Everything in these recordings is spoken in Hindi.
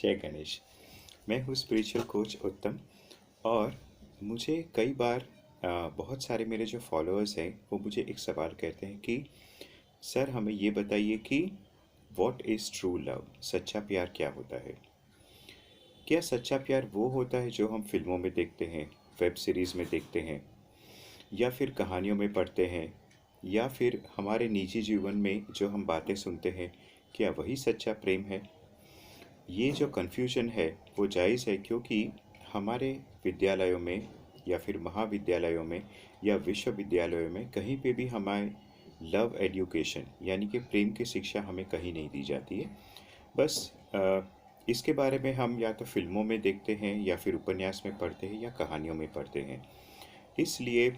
जय गणेश। मैं हूँ स्पिरिचुअल कोच उत्तम। और मुझे कई बार बहुत सारे मेरे जो फॉलोअर्स हैं वो मुझे एक सवाल कहते हैं कि सर हमें ये बताइए कि व्हाट इज़ ट्रू लव, सच्चा प्यार क्या होता है। क्या सच्चा प्यार वो होता है जो हम फिल्मों में देखते हैं, वेब सीरीज़ में देखते हैं, या फिर कहानियों में पढ़ते हैं, या फिर हमारे निजी जीवन में जो हम बातें सुनते हैं, क्या वही सच्चा प्रेम है। ये जो कन्फ्यूजन है वो जायज़ है, क्योंकि हमारे विद्यालयों में या फिर महाविद्यालयों में या विश्वविद्यालयों में कहीं पे भी हमारे लव एजुकेशन यानी कि प्रेम की शिक्षा हमें कहीं नहीं दी जाती है। बस इसके बारे में हम या तो फिल्मों में देखते हैं या फिर उपन्यास में पढ़ते हैं या कहानियों में पढ़ते हैं। इसलिए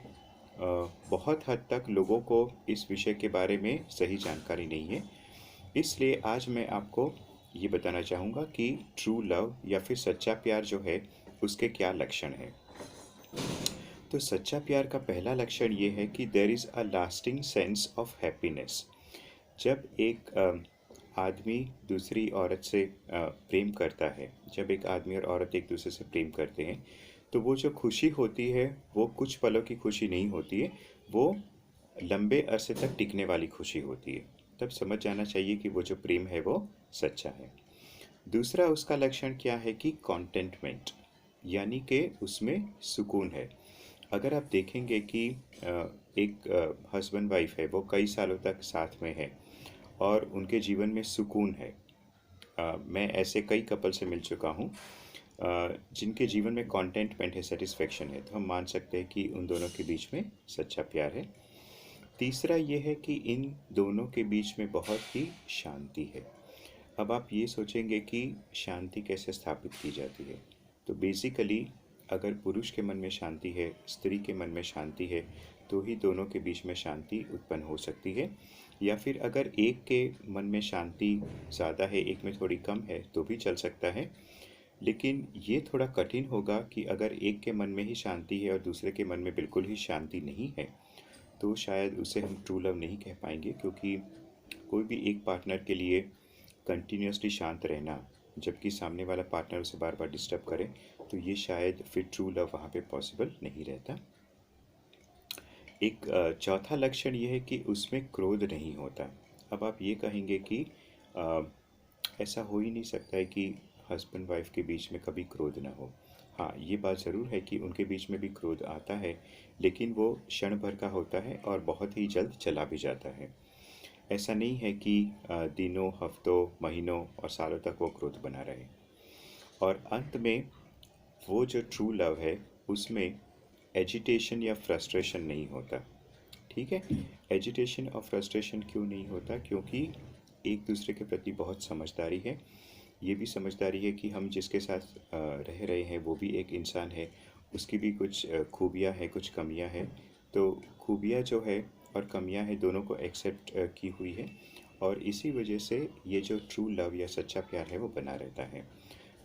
बहुत हद तक लोगों को इस विषय के बारे में सही जानकारी नहीं है। इसलिए आज मैं आपको ये बताना चाहूँगा कि ट्रू लव या फिर सच्चा प्यार जो है उसके क्या लक्षण हैं। तो सच्चा प्यार का पहला लक्षण ये है कि there is a lasting sense of happiness. जब एक आदमी दूसरी औरत से प्रेम करता है, जब एक आदमी और औरत एक दूसरे से प्रेम करते हैं, तो वो जो खुशी होती है वो कुछ पलों की खुशी नहीं होती है, वो लंबे अरसे तक टिकने वाली खुशी होती है। तब समझ जाना चाहिए कि वो जो प्रेम है वो सच्चा है। दूसरा उसका लक्षण क्या है कि कॉन्टेंटमेंट, यानी कि उसमें सुकून है। अगर आप देखेंगे कि एक हस्बैंड वाइफ है, वो कई सालों तक साथ में है और उनके जीवन में सुकून है। मैं ऐसे कई कपल से मिल चुका हूँ जिनके जीवन में कॉन्टेंटमेंट है, सेटिस्फेक्शन है, तो हम मान सकते हैं कि उन दोनों के बीच में सच्चा प्यार है। तीसरा ये है कि इन दोनों के बीच में बहुत ही शांति है। अब आप ये सोचेंगे कि शांति कैसे स्थापित की जाती है। तो बेसिकली अगर पुरुष के मन में शांति है, स्त्री के मन में शांति है, तो ही दोनों के बीच में शांति उत्पन्न हो सकती है। या फिर अगर एक के मन में शांति ज़्यादा है, एक में थोड़ी कम है, तो भी चल सकता है। लेकिन ये थोड़ा कठिन होगा कि अगर एक के मन में ही शांति है और दूसरे के मन में बिल्कुल ही शांति नहीं है, तो शायद उसे हम ट्रू लव नहीं कह पाएंगे। क्योंकि कोई भी एक पार्टनर के लिए कंटिन्यूसली शांत रहना, जबकि सामने वाला पार्टनर उसे बार बार डिस्टर्ब करे, तो ये शायद फिर ट्रू लव वहाँ पे पॉसिबल नहीं रहता। एक चौथा लक्षण ये है कि उसमें क्रोध नहीं होता। अब आप ये कहेंगे कि ऐसा हो ही नहीं सकता है कि हस्बैंड वाइफ के बीच में कभी क्रोध ना हो। हाँ, ये बात ज़रूर है कि उनके बीच में भी क्रोध आता है, लेकिन वो क्षण भर का होता है और बहुत ही जल्द चला भी जाता है। ऐसा नहीं है कि दिनों, हफ्तों, महीनों और सालों तक वो क्रोध बना रहे। और अंत में वो जो ट्रू लव है उसमें एजिटेशन या फ्रस्ट्रेशन नहीं होता। ठीक है, एजिटेशन और फ्रस्ट्रेशन क्यों नहीं होता? क्योंकि एक दूसरे के प्रति बहुत समझदारी है। ये भी समझदारी है कि हम जिसके साथ रह रहे हैं वो भी एक इंसान है, उसकी भी कुछ खूबियाँ हैं, कुछ कमियाँ हैं। तो खूबियाँ जो है और कमियाँ हैं दोनों को एक्सेप्ट की हुई है, और इसी वजह से ये जो ट्रू लव या सच्चा प्यार है वो बना रहता है।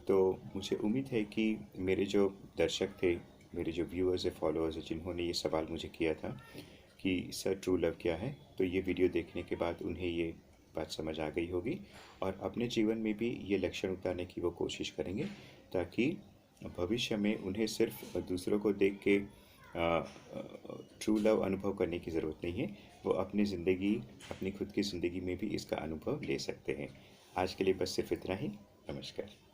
तो मुझे उम्मीद है कि मेरे जो दर्शक थे, मेरे जो व्यूअर्स है, फॉलोअर्स है, जिन्होंने ये सवाल मुझे किया था कि सर ट्रू लव क्या है, तो ये वीडियो देखने के बाद उन्हें ये बात समझ आ गई होगी और अपने जीवन में भी ये लक्षण उतारने की वो कोशिश करेंगे, ताकि भविष्य में उन्हें सिर्फ दूसरों को देख के ट्रू लव अनुभव करने की ज़रूरत नहीं है। वो अपनी ज़िंदगी, अपनी खुद की ज़िंदगी में भी इसका अनुभव ले सकते हैं। आज के लिए बस सिर्फ इतना ही। नमस्कार।